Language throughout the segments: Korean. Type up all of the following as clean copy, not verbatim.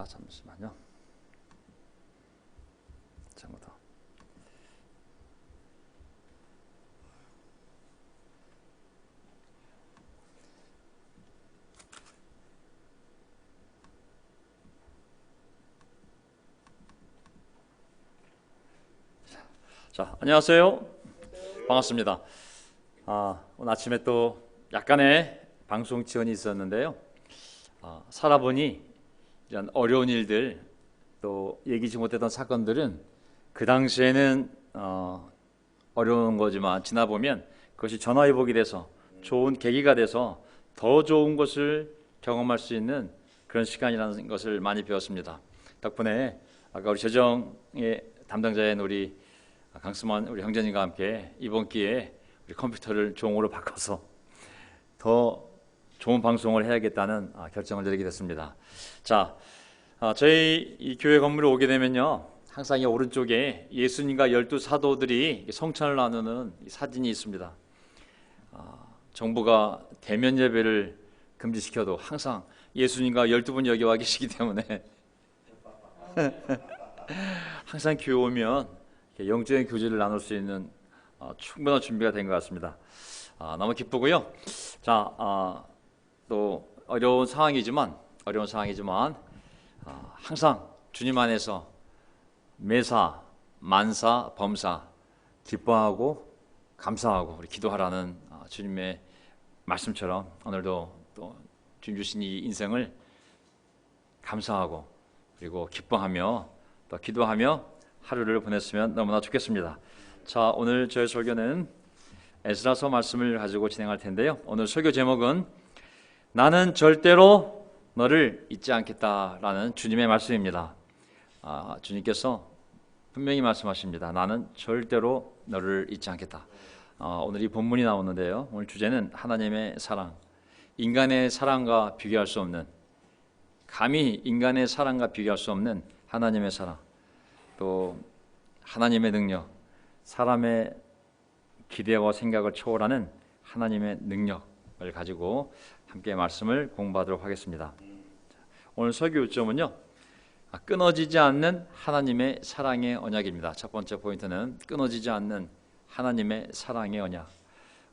잠시만요. 잘못하. 자, 안녕하세요. 반갑습니다. 오늘 아침에 또 약간의 방송 지연이 있었는데요. 살아보니 이런 어려운 일들, 또 예기치 못했던 사건들은 그 당시에는 어려운 거지만 지나보면 그것이 전화위복이 돼서 좋은 계기가 돼서 더 좋은 것을 경험할 수 있는 그런 시간이라는 것을 많이 배웠습니다. 덕분에 아까 우리 재정의 담당자인 우리 강수만 우리 형제님과 함께 이번 기회에 우리 컴퓨터를 종으로 바꿔서 더 좋은 방송을 해야겠다는 결정을 내리게 됐습니다. 자, 저희 이 교회 건물에 오게 되면요, 항상 이 오른쪽에 예수님과 12 사도들이 성찬을 나누는 사진이 있습니다. 정부가 대면 예배를 금지시켜도 항상 예수님과 12분 여기 와 계시기 때문에 항상 교회 오면 영적인 교제를 나눌 수 있는 충분한 준비가 된 것 같습니다. 너무 기쁘고요. 자, 또 어려운 상황이지만 항상 주님 안에서 매사, 만사, 범사 기뻐하고 감사하고 우리 기도하라는 주님의 말씀처럼 오늘도 또 주님 주신 이 인생을 감사하고 그리고 기뻐하며 또 기도하며 하루를 보냈으면 너무나 좋겠습니다. 자, 오늘 저의 설교는 에스라서 말씀을 가지고 진행할 텐데요. 오늘 설교 제목은 나는 절대로 너를 잊지 않겠다라는 주님의 말씀입니다. 주님께서 분명히 말씀하십니다. 나는 절대로 너를 잊지 않겠다. 오늘 이 본문이 나오는데요. 오늘 주제는 하나님의 사랑. 인간의 사랑과 비교할 수 없는, 감히 인간의 사랑과 비교할 수 없는 하나님의 사랑, 또 하나님의 능력, 사람의 기대와 생각을 초월하는 하나님의 능력을 가지고 함께 말씀을 공부하도록 하겠습니다. 오늘 설교 요점은요, 끊어지지 않는 하나님의 사랑의 언약입니다. 첫 번째 포인트는 끊어지지 않는 하나님의 사랑의 언약.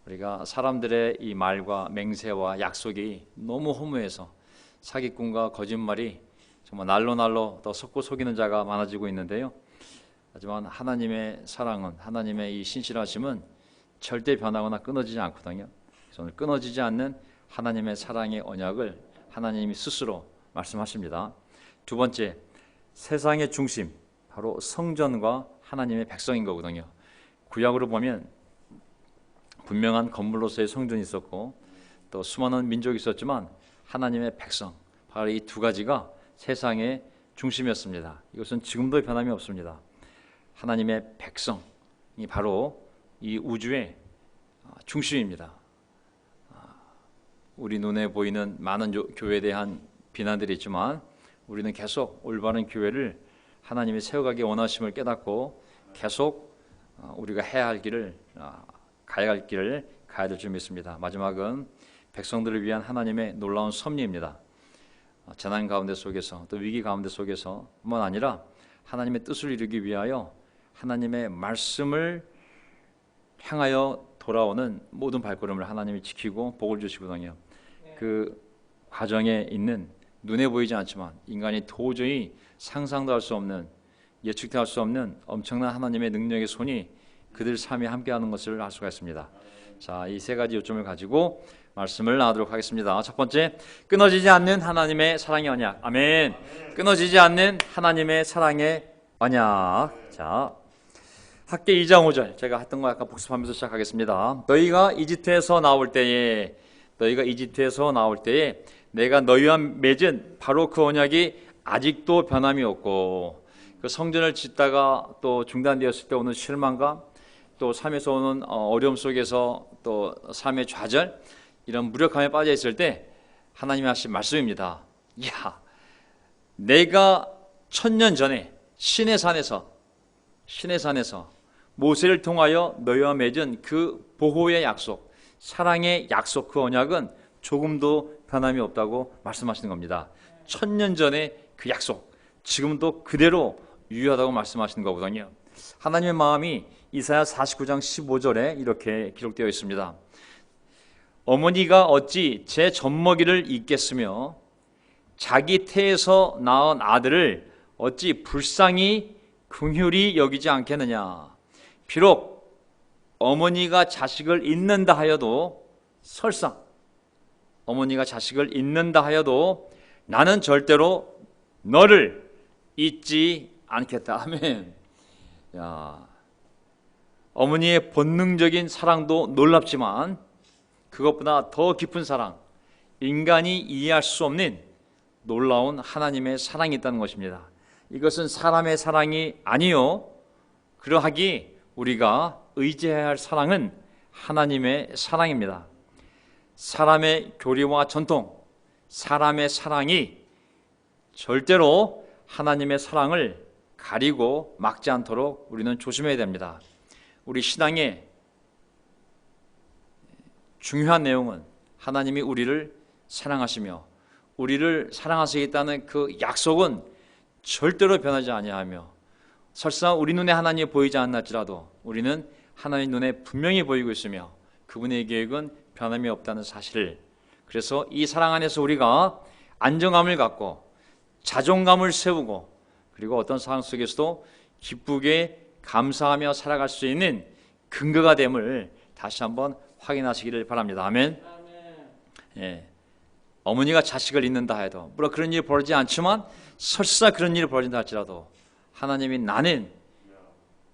우리가 사람들의 이 말과 맹세와 약속이 너무 허무해서 사기꾼과 거짓말이 정말 날로 더 섞고 속이는 자가 많아지고 있는데요. 하지만 하나님의 사랑은, 하나님의 이 신실하심은 절대 변하거나 끊어지지 않거든요. 그래서 오늘 끊어지지 않는 하나님의 사랑의 언약을 하나님이 스스로 말씀하십니다. 두 번째, 세상의 중심, 바로 성전과 하나님의 백성인 거거든요. 구약으로 보면 분명한 건물로서의 성전이 있었고 또 수많은 민족이 있었지만 하나님의 백성, 바로 이 두 가지가 세상의 중심이었습니다. 이것은 지금도 변함이 없습니다. 하나님의 백성이 바로 이 우주의 중심입니다. 우리 눈에 보이는 많은 교회에 대한 비난들이 있지만 우리는 계속 올바른 교회를 하나님이 세워가기 원하심을 깨닫고 계속 우리가 해야 할 길을, 가야 할 길을 가야 될 줄 믿습니다. 마지막은 백성들을 위한 하나님의 놀라운 섭리입니다. 재난 가운데 속에서, 또 위기 가운데 속에서 뿐만 아니라 하나님의 뜻을 이루기 위하여 하나님의 말씀을 향하여 돌아오는 모든 발걸음을 하나님이 지키고 복을 주시거든요. 그 과정에 있는 눈에 보이지 않지만 인간이 도저히 상상도 할 수 없는, 예측도 할 수 없는 엄청난 하나님의 능력의 손이 그들 삶에 함께하는 것을 알 수가 있습니다. 자, 이 세 가지 요점을 가지고 말씀을 나누도록 하겠습니다. 첫 번째, 끊어지지 않는 하나님의 사랑의 언약. 아멘. 끊어지지 않는 하나님의 사랑의 언약. 자, 학계 2장 5절 제가 했던 거 약간 복습하면서 시작하겠습니다. 너희가 이집트에서 나올 때에 내가 너희와 맺은 바로 그 언약이 아직도 변함이 없고, 그 성전을 짓다가 또 중단되었을 때 오는 실망감, 또 삶에서 오는 어려움 속에서 또 삶의 좌절, 이런 무력함에 빠져 있을 때 하나님이 하신 말씀입니다. 야, 내가 1000년 전에 시내산에서 모세를 통하여 너희와 맺은 그 보호의 약속, 사랑의 약속, 그 언약은 조금도 변함이 없다고 말씀하시는 겁니다. 1000년 전에 그 약속 지금도 그대로 유효하다고 말씀하시는 거거든요. 하나님의 마음이 이사야 49장 15절에 이렇게 기록되어 있습니다. 어머니가 어찌 제 젖먹이를 잊겠으며 자기 태에서 낳은 아들을 어찌 불쌍히 긍휼히 여기지 않겠느냐. 비록 어머니가 자식을 잊는다 하여도, 설사 어머니가 자식을 잊는다 하여도 나는 절대로 너를 잊지 않겠다. 아멘. 야, 어머니의 본능적인 사랑도 놀랍지만 그것보다 더 깊은 사랑, 인간이 이해할 수 없는 놀라운 하나님의 사랑이 있다는 것입니다. 이것은 사람의 사랑이 아니요, 그러하기 우리가 의지해야 할 사랑은 하나님의 사랑입니다. 사람의 교리와 전통, 사람의 사랑이 절대로 하나님의 사랑을 가리고 막지 않도록 우리는 조심해야 됩니다. 우리 신앙의 중요한 내용은 하나님이 우리를 사랑하시며 우리를 사랑하시겠다는 그 약속은 절대로 변하지 아니하며, 설사 우리 눈에 하나님이 보이지 않았지라도 우리는 하나님 눈에 분명히 보이고 있으며 그분의 계획은 변함이 없다는 사실을, 그래서 이 사랑 안에서 우리가 안정감을 갖고 자존감을 세우고 그리고 어떤 상황 속에서도 기쁘게 감사하며 살아갈 수 있는 근거가 됨을 다시 한번 확인하시기를 바랍니다. 아멘. 예. 어머니가 자식을 잊는다 해도, 물론 그런 일이 벌어지지 않지만 설사 그런 일이 벌어진다 할지라도 하나님이 나는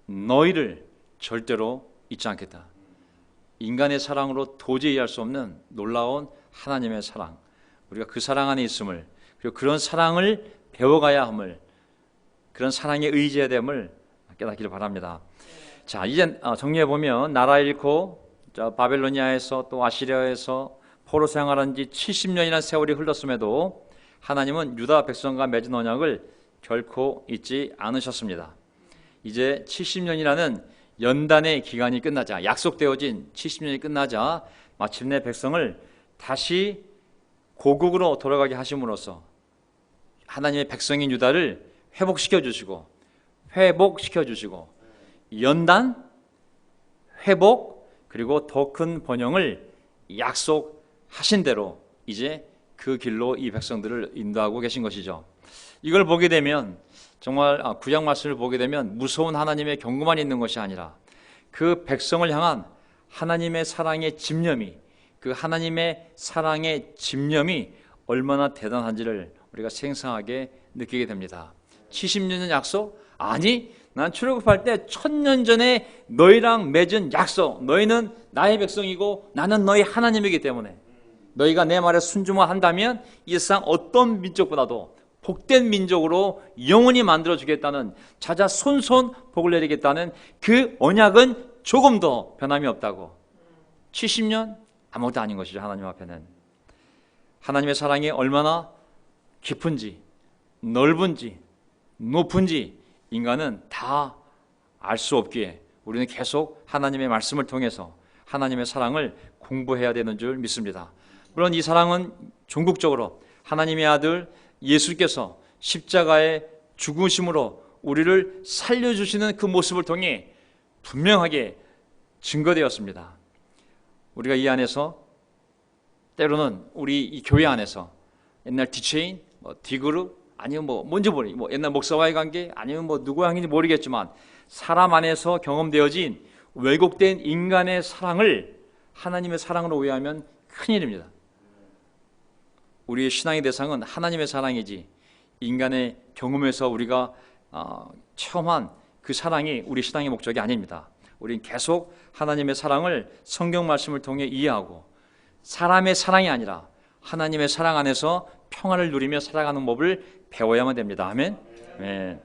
너희를 절대로 잊지 않겠다. 인간의 사랑으로 도저히 이해할 수 없는 놀라운 하나님의 사랑, 우리가 그 사랑 안에 있음을, 그리고 그런 사랑을 배워가야 함을, 그런 사랑에 의지해야 됨을 깨닫기를 바랍니다. 자, 이제 정리해보면 나라 잃고 바벨로니아에서 또 아시리아에서 포로 생활한 지 70년이라는 세월이 흘렀음에도 하나님은 유다 백성과 맺은 언약을 결코 잊지 않으셨습니다. 이제 70년이라는 연단의 기간이 끝나자, 약속되어진 70년이 끝나자 마침내 백성을 다시 고국으로 돌아가게 하심으로써 하나님의 백성인 유다를 회복시켜 주시고 연단, 회복, 그리고 더 큰 번영을 약속하신 대로 이제 그 길로 이 백성들을 인도하고 계신 것이죠. 이걸 보게 되면 정말 구약 말씀을 보게 되면 무서운 하나님의 경고만 있는 것이 아니라 그 백성을 향한 하나님의 사랑의 집념이, 그 하나님의 사랑의 집념이 얼마나 대단한지를 우리가 생생하게 느끼게 됩니다. 70년 약속? 아니, 난 출애굽할 때 1000년 전에 너희랑 맺은 약속, 너희는 나의 백성이고 나는 너희 하나님이기 때문에 너희가 내 말에 순종만 한다면 이 세상 어떤 민족보다도 복된 민족으로 영원히 만들어주겠다는, 자자손손 복을 내리겠다는 그 언약은 조금 더 변함이 없다고. 70년? 아무것도 아닌 것이죠. 하나님 앞에는. 하나님의 사랑이 얼마나 깊은지, 넓은지, 높은지 인간은 다 알 수 없기에 우리는 계속 하나님의 말씀을 통해서 하나님의 사랑을 공부해야 되는 줄 믿습니다. 물론 이 사랑은 종국적으로 하나님의 아들 예수께서 십자가의 죽으심으로 우리를 살려주시는 그 모습을 통해 분명하게 증거되었습니다. 우리가 이 안에서 때로는 우리 이 교회 안에서 옛날 디체인, 디그룹, 아니면 뭔지 모르, 옛날 목사와의 관계, 아니면 누구의 관계인지 모르겠지만 사람 안에서 경험되어진 왜곡된 인간의 사랑을 하나님의 사랑으로 오해하면 큰일입니다. 우리의 신앙의 대상은 하나님의 사랑이지 인간의 경험에서 우리가 체험한 그 사랑이 우리 신앙의 목적이 아닙니다. 우리는 계속 하나님의 사랑을 성경 말씀을 통해 이해하고 사람의 사랑이 아니라 하나님의 사랑 안에서 평안을 누리며 살아가는 법을 배워야만 됩니다. 아멘. 네.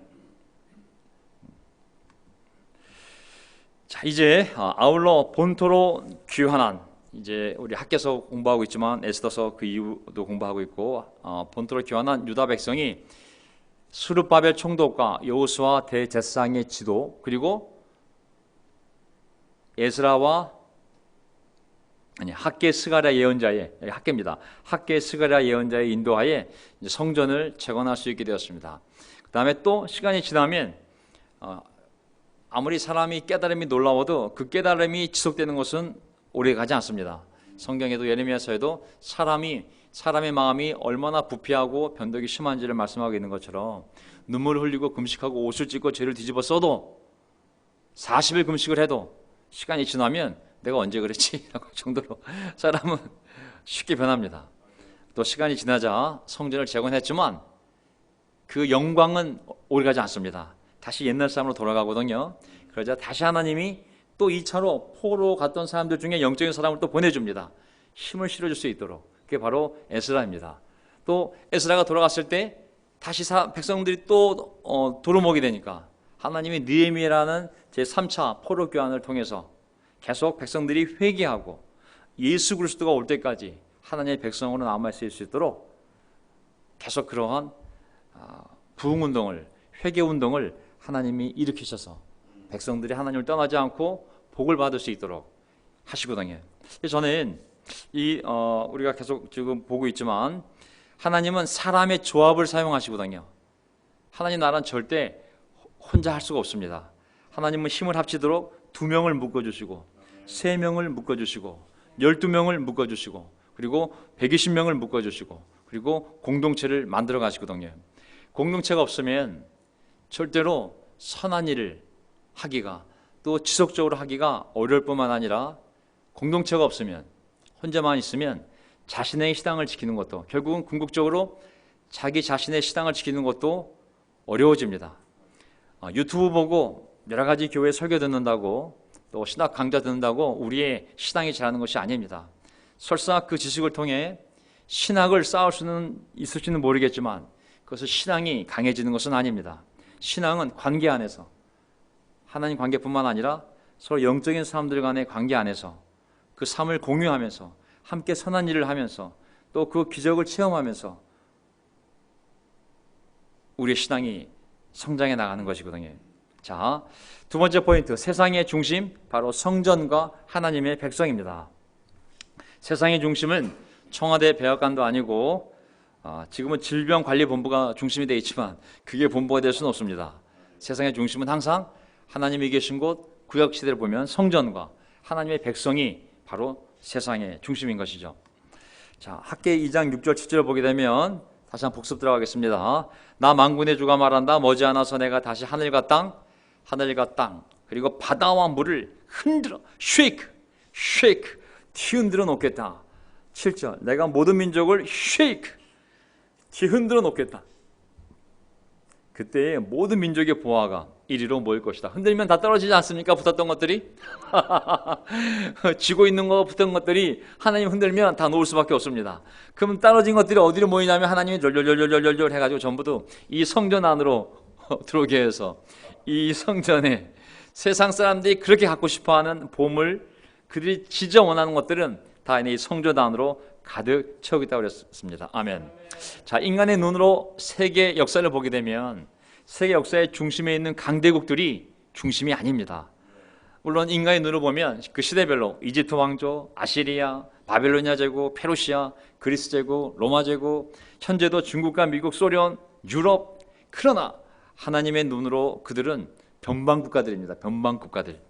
자, 이제 아울러 본토로 귀환한, 이제 우리 학교에서 공부하고 있지만 에스더서 그 이후도 공부하고 있고, 본토로 귀환한 유다 백성이 스룹바벨 총독과 여호수아 대제사장의 지도, 그리고 에스라와 아니, 학계 스가랴 예언자의, 여기 학계입니다. 학계 스가랴 예언자의 인도하에 이제 성전을 재건할 수 있게 되었습니다. 그 다음에 또 시간이 지나면 아무리 사람이 깨달음이 놀라워도 그 깨달음이 지속되는 것은 오래 가지 않습니다. 성경에도 예레미야서에도 사람의 마음이 얼마나 부패하고 변덕이 심한지를 말씀하고 있는 것처럼 눈물을 흘리고 금식하고 옷을 찢고 죄를 뒤집어 써도 40일 금식을 해도 시간이 지나면 내가 언제 그랬지? 라고 정도로 사람은 쉽게 변합니다. 또 시간이 지나자 성전을 재건했지만 그 영광은 오래가지 않습니다. 다시 옛날 삶으로 돌아가거든요. 그러자 다시 하나님이 또 2차로 포로 갔던 사람들 중에 영적인 사람을 또 보내줍니다. 힘을 실어줄 수 있도록. 그게 바로 에스라입니다. 또 에스라가 돌아갔을 때 다시 백성들이 또 도루묵이 되니까 하나님이 느헤미야라는 제3차 포로 교환을 통해서 계속 백성들이 회개하고 예수 그리스도가 올 때까지 하나님의 백성으로 남아 있을 수 있도록 계속 그러한 부흥운동을, 회개운동을 하나님이 일으키셔서 백성들이 하나님을 떠나지 않고 복을 받을 수 있도록 하시거든요. 저는 우리가 계속 지금 보고 있지만 하나님은 사람의 조합을 사용하시거든요. 하나님 나라는 절대 혼자 할 수가 없습니다. 하나님은 힘을 합치도록 2명을 묶어주시고 3명을 묶어주시고 12명을 묶어주시고 그리고 120명을 묶어주시고 그리고 공동체를 만들어 가시거든요. 공동체가 없으면 절대로 선한 일을 하기가 또 지속적으로 하기가 어려울 뿐만 아니라 공동체가 없으면 혼자만 있으면 자신의 신앙을 지키는 것도 결국은 궁극적으로 자기 자신의 신앙을 지키는 것도 어려워집니다. 유튜브 보고 여러 가지 교회 설교 듣는다고 또 신학 강좌 듣는다고 우리의 신앙이 자라는 것이 아닙니다. 설사 그 지식을 통해 신학을 쌓을 수는 있을지는 모르겠지만 그것은 신앙이 강해지는 것은 아닙니다. 신앙은 관계 안에서 하나님 관계뿐만 아니라 서로 영적인 사람들 간의 관계 안에서 그 삶을 공유하면서 함께 선한 일을 하면서 또 그 기적을 체험하면서 우리의 신앙이 성장해 나가는 것이거든요. 자, 두 번째 포인트, 세상의 중심, 바로 성전과 하나님의 백성입니다. 세상의 중심은 청와대 백악관도 아니고 지금은 질병관리본부가 중심이 되어 있지만 그게 본부가 될 수는 없습니다. 세상의 중심은 항상 하나님이 계신 곳, 구약시대를 보면 성전과 하나님의 백성이 바로 세상의 중심인 것이죠. 자, 학계 2장 6절 7절을 보게 되면 다시 한번 복습 들어가겠습니다. 나 만군의 주가 말한다. 머지않아서 내가 다시 하늘과 땅 그리고 바다와 물을 흔들어 쉐이크 뒤흔들어 놓겠다. 7절 내가 모든 민족을 쉐이크 뒤흔들어 놓겠다. 그때 모든 민족의 보화가 이리로 모일 것이다. 흔들면 다 떨어지지 않습니까? 붙었던 것들이 쥐고 있는 거 붙은 것들이 하나님 흔들면 다 놓을 수밖에 없습니다. 그럼 떨어진 것들이 어디로 모이냐면 하나님이 렬렬렬렬렬 해가지고 전부 이 성전 안으로 들어오게 해서 이 성전에 세상 사람들이 그렇게 갖고 싶어하는 보물, 그들이 진짜 원하는 것들은 다 이 성전 안으로 가득 채우고 있다고 그랬습니다. 아멘. 자, 인간의 눈으로 세계 역사를 보게 되면 세계 역사의 중심에 있는 강대국들이 중심이 아닙니다. 물론 인간의 눈으로 보면 그 시대별로 이집트 왕조, 아시리아, 바벨로니아 제국, 페르시아, 그리스 제국, 로마 제국, 현재도 중국과 미국, 소련, 유럽. 그러나 하나님의 눈으로 그들은 변방 국가들입니다. 변방 국가들.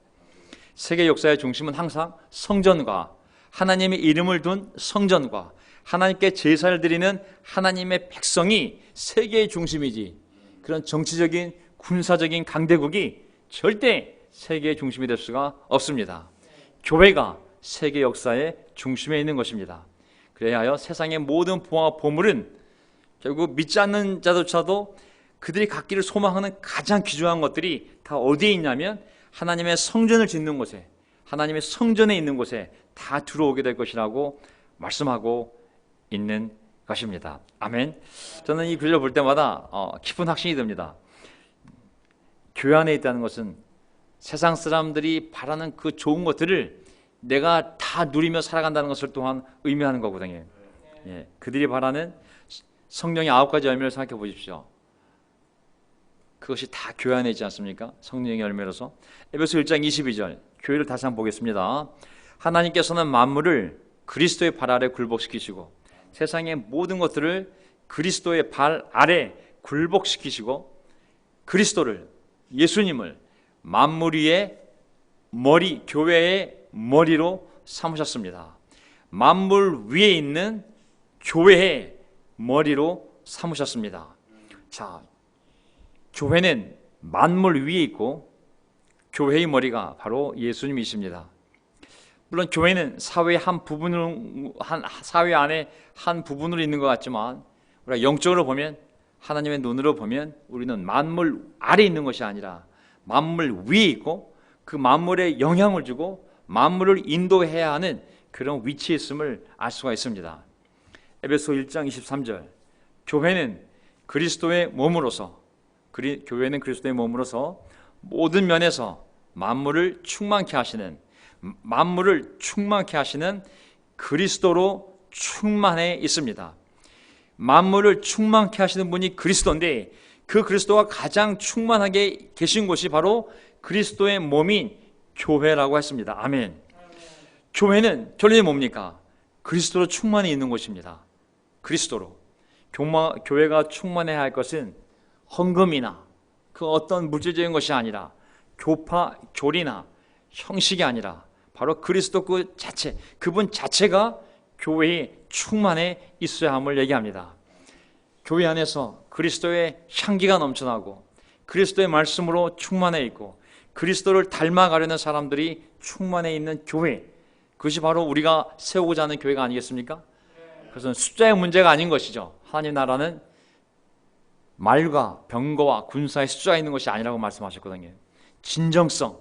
세계 역사의 중심은 항상 성전과 하나님의 이름을 둔 성전과 하나님께 제사를 드리는 하나님의 백성이 세계의 중심이지, 그런 정치적인 군사적인 강대국이 절대 세계의 중심이 될 수가 없습니다. 교회가 세계 역사의 중심에 있는 것입니다. 그래야 하여 세상의 모든 보화 보물은 결국 믿지 않는 자조차도 그들이 갖기를 소망하는 가장 귀중한 것들이 다 어디에 있냐면 하나님의 성전을 짓는 곳에, 하나님의 성전에 있는 곳에 다 들어오게 될 것이라고 말씀하고 있는 것입니다. 아멘. 저는 이 글을 볼 때마다 깊은 확신이 듭니다. 교회 안에 있다는 것은 세상 사람들이 바라는 그 좋은 것들을 내가 다 누리며 살아간다는 것을 또한 의미하는 거거든요. 예, 그들이 바라는 성령의 9가지 열매를 생각해 보십시오. 그것이 다 교회 안에 있지 않습니까? 성령의 열매로서. 에베소 1장 22절 교회를 다시 한번 보겠습니다. 하나님께서는 만물을 그리스도의 발 아래 굴복시키시고 세상의 모든 것들을 그리스도의 발 아래 굴복시키시고 그리스도를, 예수님을 만물 위의 머리, 교회의 머리로 삼으셨습니다. 만물 위에 있는 교회의 머리로 삼으셨습니다. 자, 교회는 만물 위에 있고 교회의 머리가 바로 예수님이십니다. 물론 교회는 사회 안에 한 부분으로 있는 것 같지만 우리가 영적으로 보면, 하나님의 눈으로 보면 우리는 만물 아래에 있는 것이 아니라 만물 위에 있고 그 만물에 영향을 주고 만물을 인도해야 하는 그런 위치에 있음을 알 수가 있습니다. 에베소 1장 23절, 교회는 그리스도의 몸으로서 모든 면에서 만물을 충만케 하시는 그리스도로 충만해 있습니다. 만물을 충만케 하시는 분이 그리스도인데 그 그리스도가 가장 충만하게 계신 곳이 바로 그리스도의 몸인 교회라고 했습니다. 아멘. 교회는 결론이 뭡니까? 그리스도로 충만히 있는 곳입니다. 그리스도로. 교회가 충만해야 할 것은 헌금이나 그 어떤 물질적인 것이 아니라 교리나 형식이 아니라 바로 그리스도 그 자체, 그분 자체가 교회에 충만해 있어야 함을 얘기합니다. 교회 안에서 그리스도의 향기가 넘쳐나고 그리스도의 말씀으로 충만해 있고 그리스도를 닮아가려는 사람들이 충만해 있는 교회, 그것이 바로 우리가 세우고자 하는 교회가 아니겠습니까? 그것은 숫자의 문제가 아닌 것이죠. 하나님 나라는 말과 병거와 군사의 숫자가 있는 것이 아니라고 말씀하셨거든요. 진정성,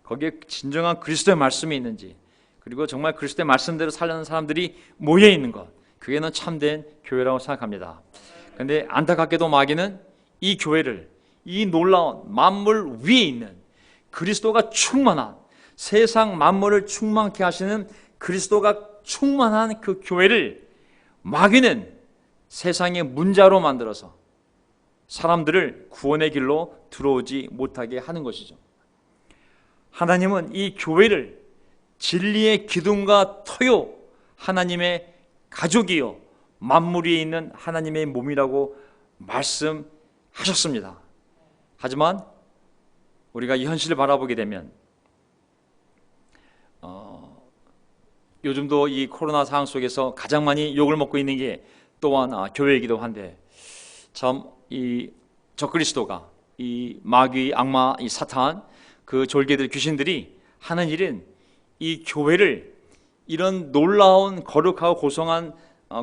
거기에 진정한 그리스도의 말씀이 있는지, 그리고 정말 그리스도의 말씀대로 살려는 사람들이 모여 있는 것, 그게는 참된 교회라고 생각합니다. 그런데 안타깝게도 마귀는 이 교회를, 이 놀라운 만물 위에 있는 그리스도가 충만한, 세상 만물을 충만케 하시는 그리스도가 충만한 그 교회를 마귀는 세상의 문자로 만들어서 사람들을 구원의 길로 들어오지 못하게 하는 것이죠. 하나님은 이 교회를 진리의 기둥과 터요, 하나님의 가족이요, 만물 위에 있는 하나님의 몸이라고 말씀하셨습니다. 하지만 우리가 이 현실을 바라보게 되면 요즘도 이 코로나 상황 속에서 가장 많이 욕을 먹고 있는 게 또한 교회이기도 한데, 참 이 적그리스도가, 이 마귀, 악마, 이 사탄, 그 졸개들, 귀신들이 하는 일은 이 교회를 이런 놀라운 거룩하고 고성한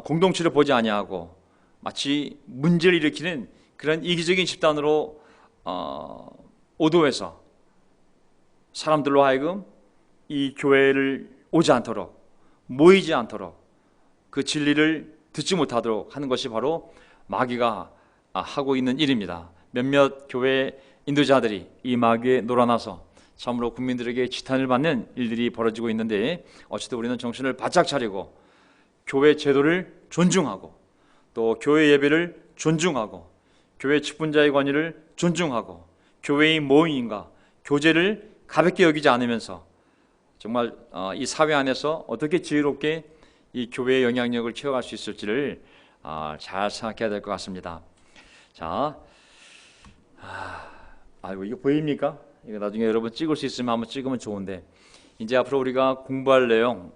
공동체를 보지 아니하고 마치 문제를 일으키는 그런 이기적인 집단으로 오도해서 사람들로 하여금 이 교회를 오지 않도록, 모이지 않도록, 그 진리를 듣지 못하도록 하는 것이 바로 마귀가 하고 있는 일입니다. 몇몇 교회 인도자들이 이 마귀에 놀아나서 참으로 국민들에게 지탄을 받는 일들이 벌어지고 있는데, 어쨌든 우리는 정신을 바짝 차리고 교회 제도를 존중하고 또 교회 예배를 존중하고 교회 직분자의 권위를 존중하고 교회의 모임과 교제를 가볍게 여기지 않으면서 정말 이 사회 안에서 어떻게 지혜롭게 이 교회의 영향력을 키워갈 수 있을지를 잘 생각해야 될 것 같습니다. 자, 이거 보입니까? 이거 나중에 여러분 찍을 수 있으면 한번 찍으면 좋은데, 이제 앞으로 우리가 공부할 내용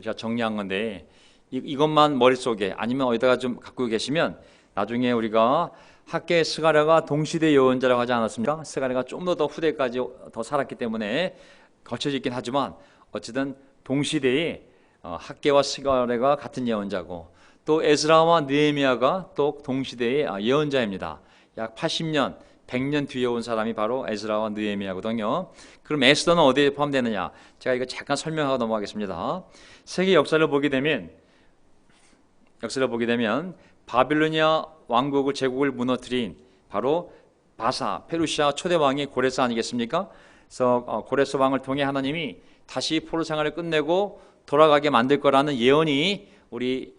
제가 정리한 건데, 이것만 머릿속에 아니면 어디다가 좀 갖고 계시면 나중에 우리가 학계 스가랴가 동시대 예언자라고 하지 않았습니까? 스가랴가 좀 더 후대까지 더 살았기 때문에 거쳐져 있긴 하지만 어쨌든 동시대에 학계와 스가랴가 같은 예언자고, 또 에스라와 느헤미야가 또 동시대의 예언자입니다. 약 80년, 100년 뒤에 온 사람이 바로 에스라와 느헤미야거든요. 그럼 에스더는 어디에 포함되느냐? 제가 이거 잠깐 설명하고 넘어가겠습니다. 세계 역사를 보게 되면 바빌로니아 왕국을, 제국을 무너뜨린 바로 바사, 페르시아 초대 왕이 고레스 아니겠습니까? 그래서 고레스 왕을 통해 하나님이 다시 포로 생활을 끝내고 돌아가게 만들 거라는 예언이 우리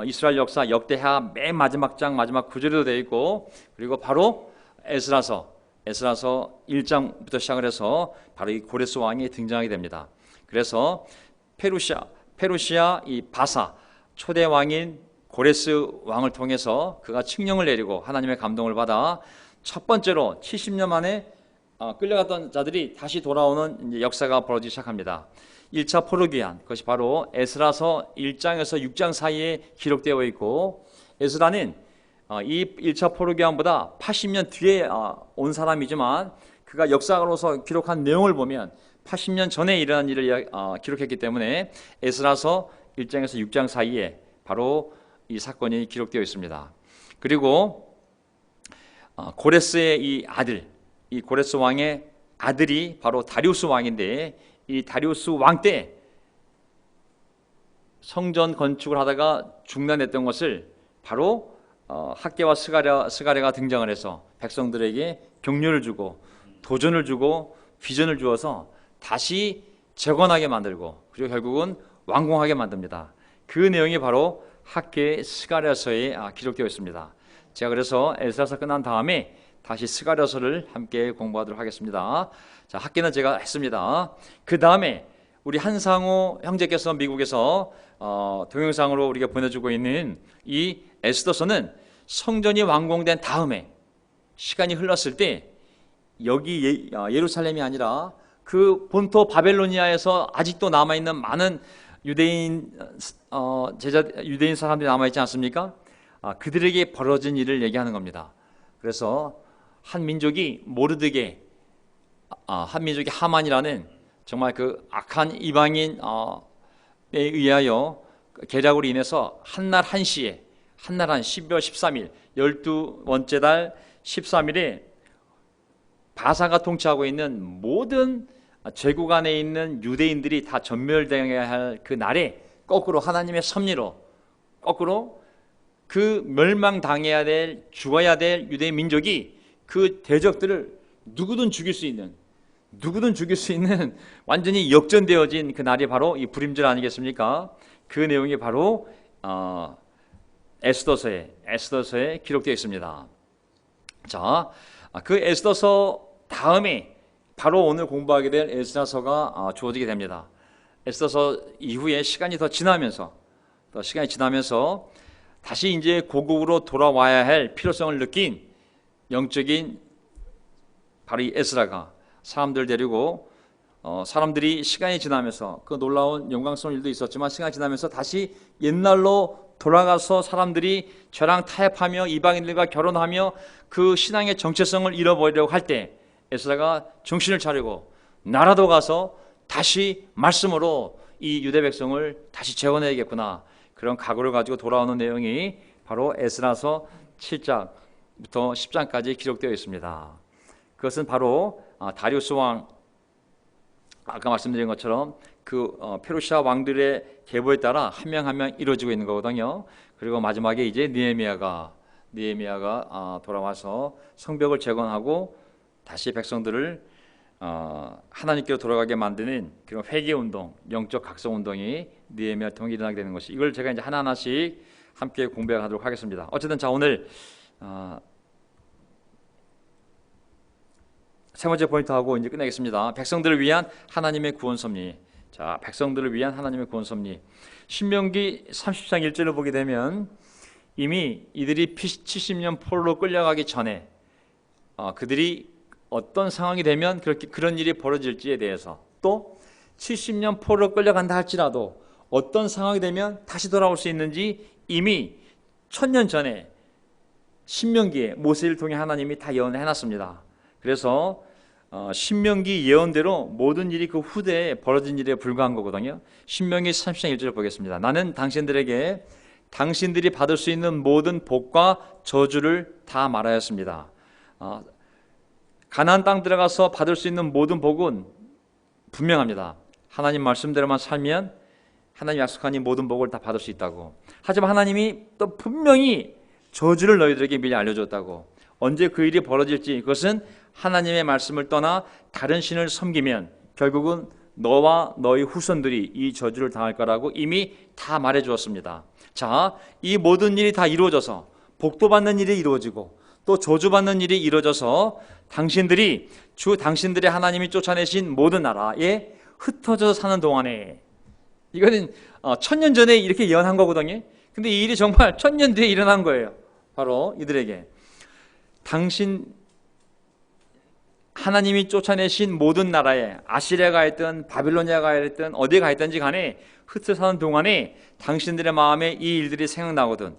이스라엘 역사 역대하 맨 마지막 장 마지막 구절에도 되어 있고, 그리고 바로 에스라서 1장부터 시작을 해서 바로 이 고레스 왕이 등장하게 됩니다. 그래서 페르시아 이 바사 초대 왕인 고레스 왕을 통해서 그가 칙령을 내리고 하나님의 감동을 받아 첫 번째로 70년 만에 끌려갔던 자들이 다시 돌아오는 이제 역사가 벌어지기 시작합니다. 1차 포로기한, 그것이 바로 에스라서 1장에서 6장 사이에 기록되어 있고, 에스라는 이 1차 포로기한보다 80년 뒤에 온 사람이지만 그가 역사로서 기록한 내용을 보면 80년 전에 일어난 일을 기록했기 때문에 에스라서 1장에서 6장 사이에 바로 이 사건이 기록되어 있습니다. 그리고 고레스의 이 아들, 이 고레스 왕의 아들이 바로 다리우스 왕인데, 이 다리우스 왕 때 성전 건축을 하다가 중단했던 것을 바로 학개와 스가랴가 등장을 해서 백성들에게 격려를 주고 도전을 주고 비전을 주어서 다시 재건하게 만들고, 그리고 결국은 완공하게 만듭니다. 그 내용이 바로 학개 스가랴서에 기록되어 있습니다. 제가 그래서 에스라서 끝난 다음에 다시 스가랴서를 함께 공부하도록 하겠습니다. 자, 학개는 제가 했습니다. 그 다음에 우리 한상호 형제께서 미국에서 동영상으로 우리가 보내주고 있는 이 에스더서는 성전이 완공된 다음에 시간이 흘렀을 때 여기 예루살렘이 아니라 그 본토 바벨로니아에서 아직도 남아있는 많은 유대인 사람들이 남아있지 않습니까? 그들에게 벌어진 일을 얘기하는 겁니다. 그래서 한 민족이 모르드게, 한 민족이 하만이라는 정말 그 악한 이방인에 의하여 계략으로 인해서 한날 한시에, 한날 한 12월 13일 12번째 달 13일에 바사가 통치하고 있는 모든 제국 안에 있는 유대인들이 다 전멸당해야 할 그 날에 거꾸로 하나님의 섭리로 거꾸로 그 멸망당해야 될, 죽어야 될 유대인 민족이 그 대적들을 누구든 죽일 수 있는 완전히 역전되어진 그 날이 바로 이 불임절 아니겠습니까? 그 내용이 바로 에스더서에 기록되어 있습니다. 자, 그 에스더서 다음에 바로 오늘 공부하게 될 에스라서가 주어지게 됩니다. 에스더서 이후에 시간이 지나면서 다시 이제 고국으로 돌아와야 할 필요성을 느낀 영적인 바로 이 에스라가 사람들 데리고 사람들이 시간이 지나면서 그 놀라운 영광스러운 일도 있었지만 시간이 지나면서 다시 옛날로 돌아가서 사람들이 죄랑 타협하며 이방인들과 결혼하며 그 신앙의 정체성을 잃어버리려고 할 때 에스라가 정신을 차리고 나라도 가서 다시 말씀으로 이 유대 백성을 다시 재건해야겠구나, 그런 각오를 가지고 돌아오는 내용이 바로 에스라서 7장부터 10장까지 기록되어 있습니다. 그것은 바로 다리우스 왕, 아까 말씀드린 것처럼 그 페르시아 왕들의 계보에 따라 한 명 한 명 이루어지고 있는 거거든요. 그리고 마지막에 이제 느헤미야가 돌아와서 성벽을 재건하고 다시 백성들을 하나님께로 돌아가게 만드는 그런 회개운동, 영적 각성운동이 느헤미야 통해 일어나게 되는 것이, 이걸 제가 이제 하나하나씩 함께 공부하도록 하겠습니다. 어쨌든 자, 오늘 세 번째 포인트하고 이제 끝내겠습니다. 백성들을 위한 하나님의 구원 섭리. 자, 백성들을 위한 하나님의 구원 섭리. 신명기 30장 1절을 보게 되면 이미 이들이 70년 포로로 끌려가기 전에 그들이 어떤 상황이 되면 그런 일이 벌어질지에 대해서, 또 70년 포로로 끌려간다 할지라도 어떤 상황이 되면 다시 돌아올 수 있는지 이미 1000년 전에 신명기에 모세를 통해 하나님이 다 예언을 해놨습니다. 그래서 신명기 예언대로 모든 일이 그 후대에 벌어진 일에 불과한 거거든요. 신명기 30장 1절을 보겠습니다. 나는 당신들에게 당신들이 받을 수 있는 모든 복과 저주를 다 말하였습니다. 가나안 땅 들어가서 받을 수 있는 모든 복은 분명합니다. 하나님 말씀대로만 살면 하나님 약속한 이 모든 복을 다 받을 수 있다고. 하지만 하나님이 또 분명히 저주를 너희들에게 미리 알려줬다고. 언제 그 일이 벌어질지, 그것은 하나님의 말씀을 떠나 다른 신을 섬기면 결국은 너와 너희 후손들이 이 저주를 당할 거라고 이미 다 말해 주었습니다. 자, 이 모든 일이 다 이루어져서 복도 받는 일이 이루어지고 또 저주받는 일이 이루어져서 당신들이 당신들의 하나님이 쫓아내신 모든 나라에 흩어져 사는 동안에 이거는 1000년 전에 이렇게 예언한 거거든요. 근데 이 일이 정말 1000년 뒤에 일어난 거예요. 바로 이들에게. 당신 하나님이 쫓아내신 모든 나라에, 아시리아가 있든 바빌로니아가 있든 어디에 가 있든지 간에 흩어사는 동안에 당신들의 마음에 이 일들이 생각나거든.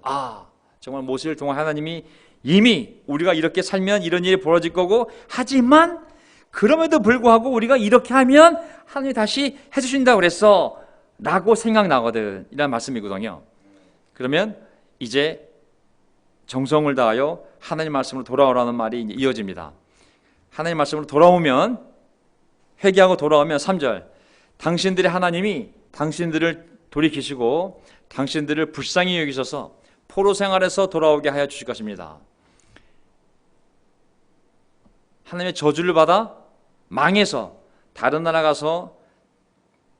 정말 모세를 통한 하나님이 이미 우리가 이렇게 살면 이런 일이 벌어질 거고, 하지만 그럼에도 불구하고 우리가 이렇게 하면 하나님이 다시 해주신다고 그랬어 라고 생각나거든, 이런 말씀이거든요. 그러면 이제 정성을 다하여 하나님 말씀으로 돌아오라는 말이 이어집니다. 하나님 말씀으로 돌아오면, 회개하고 돌아오면 3절, 당신들의 하나님이 당신들을 돌이키시고 당신들을 불쌍히 여기셔서 포로 생활에서 돌아오게 하여 주실 것입니다. 하나님의 저주를 받아 망해서 다른 나라 가서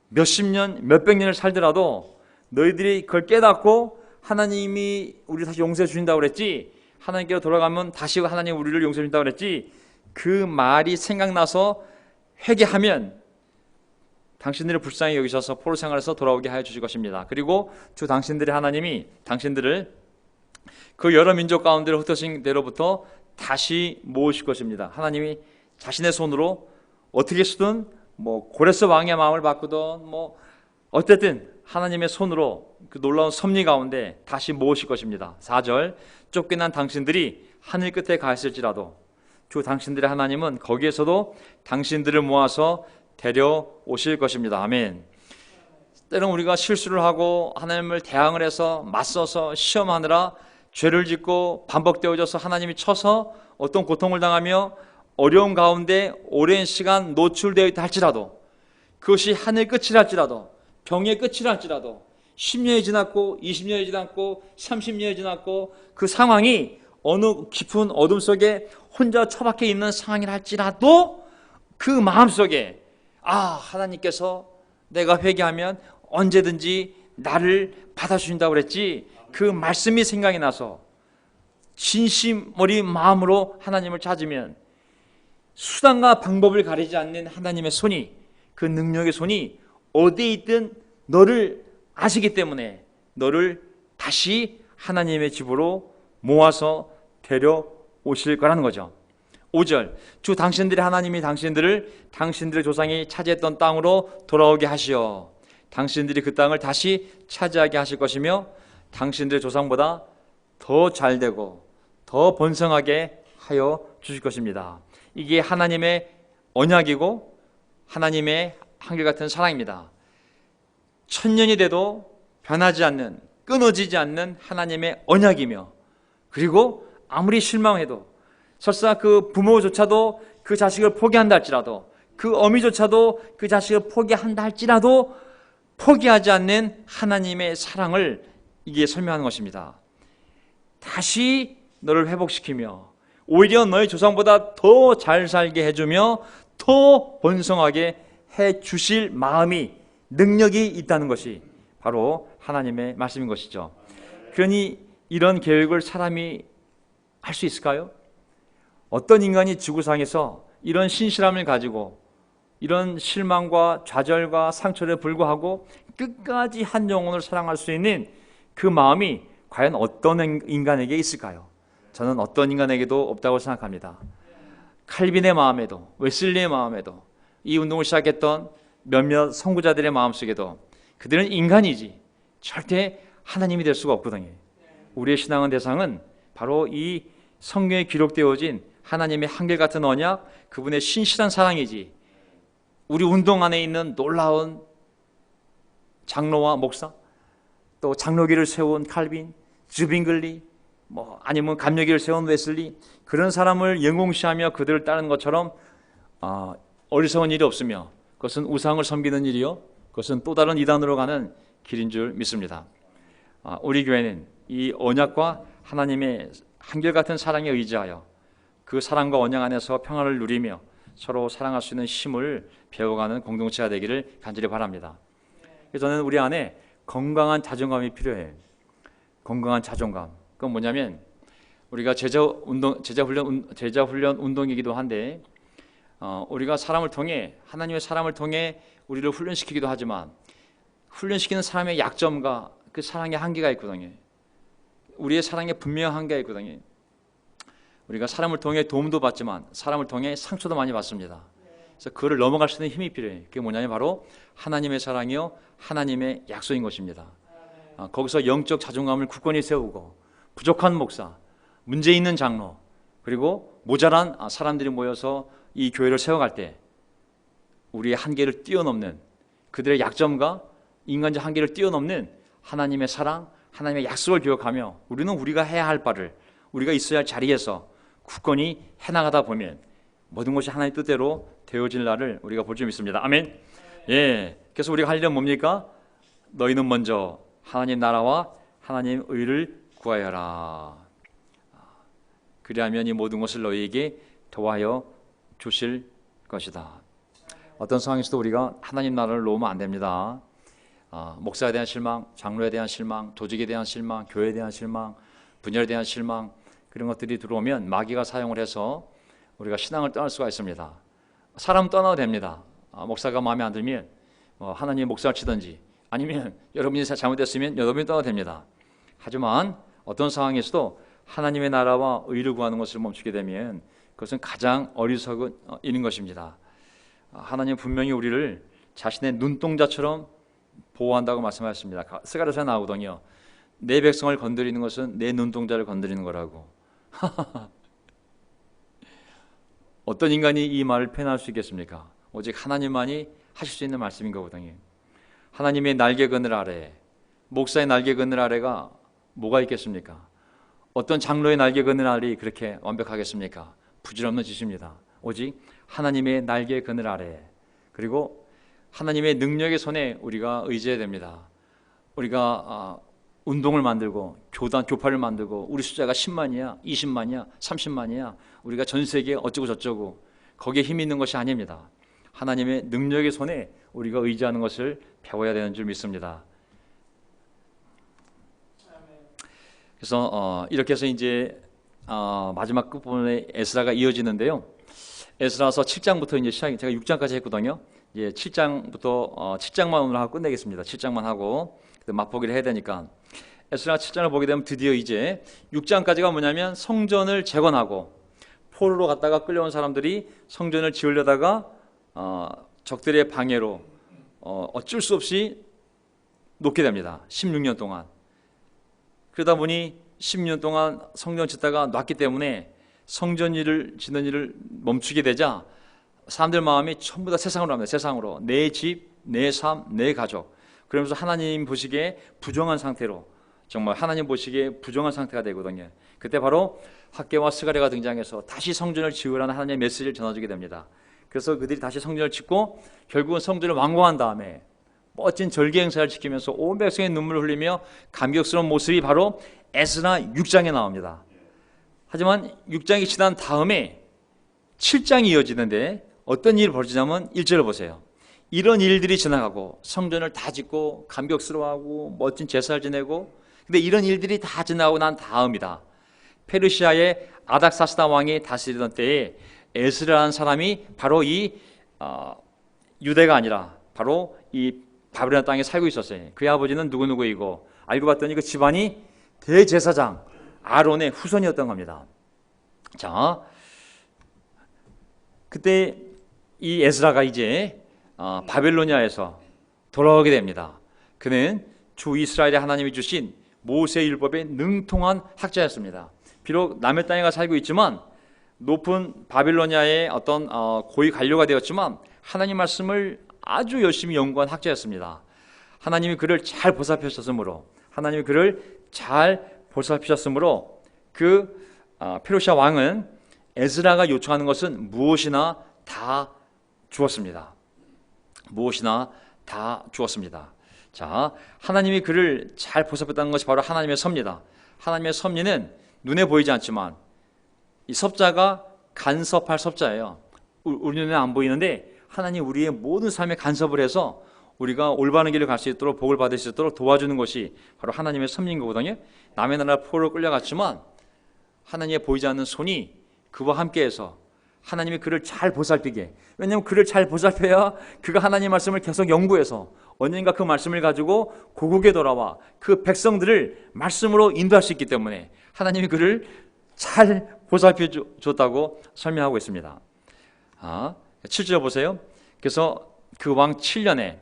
몇십 년, 몇백 년을 살더라도 너희들이 그걸 깨닫고 하나님이 우리를 다시 용서해 주신다고 그랬지, 하나님께로 돌아가면 다시 하나님 우리를 용서해 주신다고 그랬지, 그 말이 생각나서 회개하면 당신들을 불쌍히 여기셔서 포로 생활에서 돌아오게 하여 주실 것입니다. 그리고 주 당신들의 하나님이 당신들을 그 여러 민족 가운데로 흩어진 데로부터 다시 모으실 것입니다. 하나님이 자신의 손으로 어떻게 쓰든, 고레스 왕의 마음을 바꾸든, 어쨌든 하나님의 손으로 그 놀라운 섭리 가운데 다시 모으실 것입니다. 4절, 쫓겨난 당신들이 하늘 끝에 가 있을지라도 주 당신들의 하나님은 거기에서도 당신들을 모아서 데려오실 것입니다. 아멘. 때로는 우리가 실수를 하고 하나님을 대항을 해서 맞서서 시험하느라 죄를 짓고 반복되어져서 하나님이 쳐서 어떤 고통을 당하며 어려운 가운데 오랜 시간 노출되어 있다 할지라도, 그것이 하늘 끝이라 할지라도, 병의 끝이라 할지라도, 10년이 지났고 20년이 지났고 30년이 지났고 그 상황이 어느 깊은 어둠 속에 혼자 처박혀 있는 상황이라 할지라도 그 마음속에 하나님께서 내가 회개하면 언제든지 나를 받아주신다고 그랬지, 그 말씀이 생각이 나서 진심 어린 마음으로 하나님을 찾으면 수단과 방법을 가리지 않는 하나님의 손이, 그 능력의 손이 어디에 있든 너를 아시기 때문에 너를 다시 하나님의 집으로 모아서 데려오실 거라는 거죠. 5절, 주 당신들의 하나님이 당신들을 당신들의 조상이 차지했던 땅으로 돌아오게 하시어 당신들이 그 땅을 다시 차지하게 하실 것이며 당신들의 조상보다 더 잘되고 더 번성하게 하여 주실 것입니다. 이게 하나님의 언약이고 하나님의 한결같은 사랑입니다. 1000년이 돼도 변하지 않는, 끊어지지 않는 하나님의 언약이며, 그리고 아무리 실망해도, 설사 그 부모조차도 그 자식을 포기한다 할지라도, 그 어미조차도 그 자식을 포기한다 할지라도 포기하지 않는 하나님의 사랑을 이게 설명하는 것입니다. 다시 너를 회복시키며 오히려 너의 조상보다 더 잘 살게 해주며 더 번성하게 해주실 마음이, 능력이 있다는 것이 바로 하나님의 말씀인 것이죠. 그러니 이런 계획을 사람이 할 수 있을까요? 어떤 인간이 지구상에서 이런 신실함을 가지고 이런 실망과 좌절과 상처를 불구하고 끝까지 한 영혼을 사랑할 수 있는 그 마음이 과연 어떤 인간에게 있을까요? 저는 어떤 인간에게도 없다고 생각합니다. 칼빈의 마음에도, 웨슬리의 마음에도, 이 운동을 시작했던 몇몇 선구자들의 마음속에도 그들은 인간이지 절대 하나님이 될 수가 없거든요. 우리의 신앙의 대상은 바로 이 성경에 기록되어진 하나님의 한결같은 언약, 그분의 신실한 사랑이지, 우리 운동 안에 있는 놀라운 장로와 목사, 또 장로기를 세운 칼빈, 주빙글리, 아니면 감려기를 세운 웨슬리, 그런 사람을 영공시하며 그들을 따르는 것처럼 어리석은 일이 없으며 그것은 우상을 섬기는 일이요, 그것은 또 다른 이단으로 가는 길인 줄 믿습니다. 우리 교회는 이 언약과 하나님의 한결같은 사랑에 의지하여 그 사랑과 언약 안에서 평화를 누리며 서로 사랑할 수 있는 힘을 배워가는 공동체가 되기를 간절히 바랍니다. 그래서 저는 우리 안에 건강한 자존감이 필요해요. 건강한 자존감. 그건 뭐냐면 우리가 제자 훈련 운동이기도 한데 우리가 사람을 통해, 하나님의 사람을 통해 우리를 훈련시키기도 하지만 훈련시키는 사람의 약점과 그 사랑의 한계가 있거든요. 우리의 사랑에 분명한 한계가 있거든요. 우리가 사람을 통해 도움도 받지만 사람을 통해 상처도 많이 받습니다. 그래서 그거를 넘어갈 수 있는 힘이 필요해요. 그게 뭐냐면 바로 하나님의 사랑이요 하나님의 약속인 것입니다. 거기서 영적 자존감을 굳건히 세우고 부족한 목사, 문제 있는 장로, 그리고 모자란 사람들이 모여서 이 교회를 세워갈 때 우리의 한계를 뛰어넘는, 그들의 약점과 인간적 한계를 뛰어넘는 하나님의 사랑, 하나님의 약속을 기억하며 우리는 우리가 해야 할 바를, 우리가 있어야 할 자리에서 굳건히 해나가다 보면 모든 것이 하나님 뜻대로 되어질 날을 우리가 볼 줄 믿습니다. 아멘. 예. 그래서 우리가 할 일은 뭡니까? 너희는 먼저 하나님 나라와 하나님 의를 구하여라. 그리하면 이 모든 것을 너희에게 더하여 주실 것이다. 어떤 상황에서도 우리가 하나님 나라를 놓으면 안 됩니다. 목사에 대한 실망, 장로에 대한 실망, 조직에 대한 실망, 교회에 대한 실망, 분열에 대한 실망, 그런 것들이 들어오면 마귀가 사용을 해서 우리가 신앙을 떠날 수가 있습니다. 사람 떠나도 됩니다. 목사가 마음에 안 들면 하나님의 목사를 치든지, 아니면 여러분이 잘못됐으면 여러분이 떠나도 됩니다. 하지만 어떤 상황에서도 하나님의 나라와 의를 구하는 것을 멈추게 되면 그것은 가장 어리석은 일인 것입니다. 하나님 분명히 우리를 자신의 눈동자처럼 보호한다고 말씀하셨습니다. 스가랴서에 나오거든요. 내 백성을 건드리는 것은 내 눈동자를 건드리는 거라고. 어떤 인간이 이 말을 표현할 수 있겠습니까? 오직 하나님만이 하실 수 있는 말씀인 거거든요. 하나님의 날개 그늘 아래, 목사의 날개 그늘 아래가 뭐가 있겠습니까? 어떤 장로의 날개 그늘 아래 그렇게 완벽하겠습니까? 부질없는 짓입니다. 오직 하나님의 날개 그늘 아래, 그리고 하나님의 능력의 손에 우리가 의지해야 됩니다. 우리가 운동을 만들고 교파를 만들고 우리 숫자가 10만이야, 20만이야, 30만이야, 우리가 전 세계에 어쩌고 저쩌고 거기에 힘이 있는 것이 아닙니다. 하나님의 능력의 손에 우리가 의지하는 것을 배워야 되는 줄 믿습니다. 그래서 이렇게 해서 이제 마지막 끝부분에 에스라가 이어지는데요. 에스라서 7장부터 이제 시작이, 제가 6장까지 했거든요. 이제 7장부터 7장만 오늘 하고 끝내겠습니다. 7장만 하고 맛보기를 해야 되니까. 에스라 7장을 보게 되면 드디어 이제 6장까지가 뭐냐면 성전을 재건하고, 포로로 갔다가 끌려온 사람들이 성전을 지으려다가 적들의 방해로 어쩔 수 없이 놓게 됩니다. 16년 동안. 그러다 보니 16년 동안 성전 짓다가 놨기 때문에 성전 일을 짓는 일을 멈추게 되자 사람들 마음이 전부 다 세상으로 합니다. 세상으로. 내 집, 내 삶, 내 가족. 그러면서 하나님 보시기에 부정한 상태로, 정말 하나님 보시기에 부정한 상태가 되거든요. 그때 바로 학개와 스가랴가 등장해서 다시 성전을 지으라는 하나님의 메시지를 전해주게 됩니다. 그래서 그들이 다시 성전을 짓고 결국은 성전을 완공한 다음에 멋진 절기 행사를 지키면서 온 백성의 눈물을 흘리며 감격스러운 모습이 바로 에스라 6장에 나옵니다. 하지만 6장이 지난 다음에 7장이 이어지는데 어떤 일이 벌어지냐면 1절을 보세요. 이런 일들이 지나가고 성전을 다 짓고 감격스러워하고 멋진 제사를 지내고, 근데 이런 일들이 다 지나고 난 다음이다. 페르시아의 아닥사스다 왕이 다스리던 때에 에스라라는 사람이 바로 이 유대가 아니라 바로 이 바벨론 땅에 살고 있었어요. 그의 아버지는 누구누구이고, 알고 봤더니 그 집안이 대제사장 아론의 후손이었던 겁니다. 자, 그때 이 에스라가 이제 바벨로니아에서 돌아오게 됩니다. 그는 주 이스라엘의 하나님이 주신 모세 율법에 능통한 학자였습니다. 비록 남의 땅에 가 살고 있지만 높은 바빌로니아의 어떤 고위 관료가 되었지만 하나님 말씀을 아주 열심히 연구한 학자였습니다. 하나님이 그를 잘 보살피셨으므로, 하나님이 그를 잘 보살피셨으므로 그 페르시아 왕은 에스라가 요청하는 것은 무엇이나 다 주었습니다. 무엇이나 다 주었습니다. 자, 하나님이 그를 잘 보살폈다는 것이 바로 하나님의 섭리다. 하나님의 섭리는 눈에 보이지 않지만 이 섭자가 간섭할 섭자예요. 우리 눈에 안 보이는데 하나님 우리의 모든 삶에 간섭을 해서 우리가 올바른 길을 갈 수 있도록, 복을 받을 수 있도록 도와주는 것이 바로 하나님의 섭리인 거거든요. 남의 나라 포로로 끌려갔지만 하나님의 보이지 않는 손이 그와 함께해서 하나님이 그를 잘 보살피게. 왜냐하면 그를 잘 보살펴야 그가 하나님 말씀을 계속 연구해서 언젠가 그 말씀을 가지고 고국에 돌아와 그 백성들을 말씀으로 인도할 수 있기 때문에 하나님이 그를 잘 보살펴 줬다고 설명하고 있습니다. 7절 보세요. 그래서 그 왕 7년에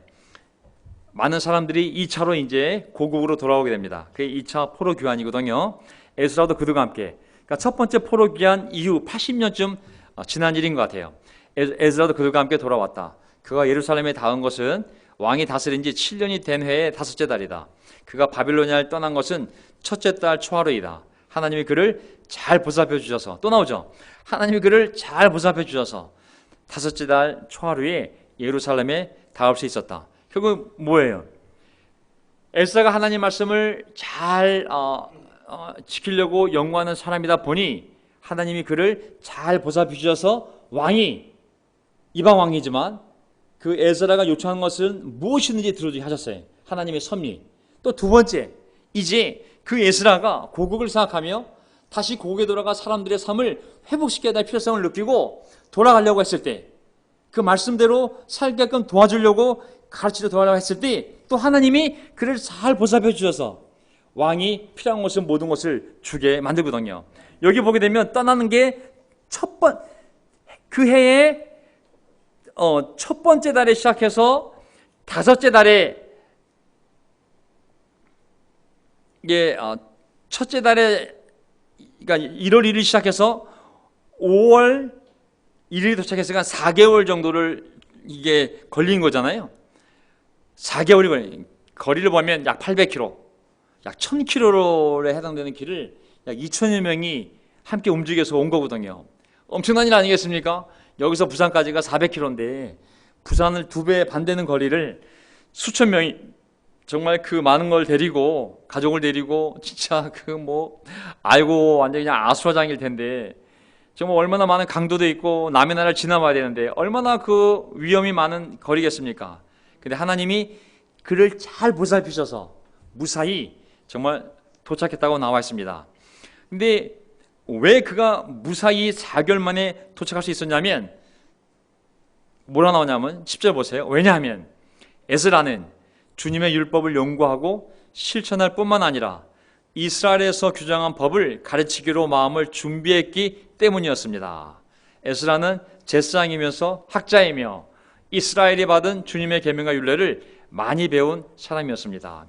많은 사람들이 2차로 이제 고국으로 돌아오게 됩니다. 그게 2차 포로 귀환이거든요. 에스라도 그들과 함께. 그러니까 첫 번째 포로 귀환 이후 80년쯤 지난 일인 것 같아요. 에스라도 그들과 함께 돌아왔다. 그가 예루살렘에 닿은 것은 왕이 다스린 지 7년이 된 해의 다섯째 달이다. 그가 바빌로니아를 떠난 것은 첫째 달 초하루이다. 하나님이 그를 잘 보살펴 주셔서, 또 나오죠. 하나님이 그를 잘 보살펴 주셔서 다섯째 달 초하루에 예루살렘에 닿을 수 있었다. 결국 뭐예요? 에스라가 하나님 말씀을 잘 지키려고 연구하는 사람이다 보니 하나님이 그를 잘 보살펴 주셔서 왕이, 이방 왕이지만 그 에스라가 요청한 것은 무엇이든지 들어주게 하셨어요. 하나님의 섭리. 또 두 번째, 이제 그 에스라가 고국을 생각하며 다시 고국에 돌아가 사람들의 삶을 회복시켜야 될 필요성을 느끼고 돌아가려고 했을 때, 그 말씀대로 살게끔 도와주려고 가르치려 도와주려고 했을 때 또 하나님이 그를 잘 보살펴 주셔서 왕이 필요한 것을 모든 것을 주게 만들거든요. 여기 보게 되면 떠나는 게 그 해에 첫 번째 달에 시작해서 다섯째 달에, 이게 첫째 달에, 그러니까 1월 1일 시작해서 5월 1일에 도착했으니까 4개월 정도를 이게 걸린 거잖아요. 4개월이 걸린, 거리를 보면 약 800km, 약 1000km에 해당되는 길을 약 2천여 명이 함께 움직여서 온 거거든요. 엄청난 일 아니겠습니까? 여기서 부산까지가 400km인데 부산을 2배 반 되는 거리를 수천 명이 정말 그 많은 걸 데리고, 가족을 데리고, 진짜 아이고 완전히 그냥 아수라장일 텐데, 정말 얼마나 많은 강도도 있고 남의 나라를 지나봐야 되는데 얼마나 그 위험이 많은 거리겠습니까? 근데 하나님이 그를 잘 보살피셔서 무사히 정말 도착했다고 나와 있습니다. 근데 왜 그가 무사히 4개월 만에 도착할 수 있었냐면, 뭐라 나오냐면 10절 보세요. 왜냐하면 에스라는 주님의 율법을 연구하고 실천할 뿐만 아니라 이스라엘에서 규정한 법을 가르치기로 마음을 준비했기 때문이었습니다. 에스라는 제사장이면서 학자이며 이스라엘이 받은 주님의 계명과 율례를 많이 배운 사람이었습니다.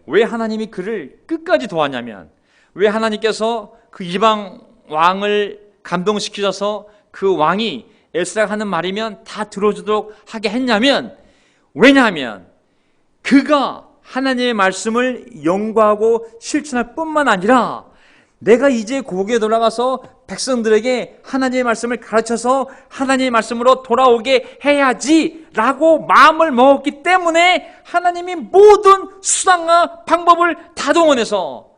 왜 하나님이 그를 끝까지 도왔냐면, 왜 하나님께서 그 이방 왕을 감동시키셔서 그 왕이 에스라가 하는 말이면 다 들어주도록 하게 했냐면, 왜냐하면 그가 하나님의 말씀을 연구하고 실천할 뿐만 아니라 내가 이제 고국에 돌아가서 백성들에게 하나님의 말씀을 가르쳐서 하나님의 말씀으로 돌아오게 해야지 라고 마음을 먹었기 때문에 하나님이 모든 수단과 방법을 다 동원해서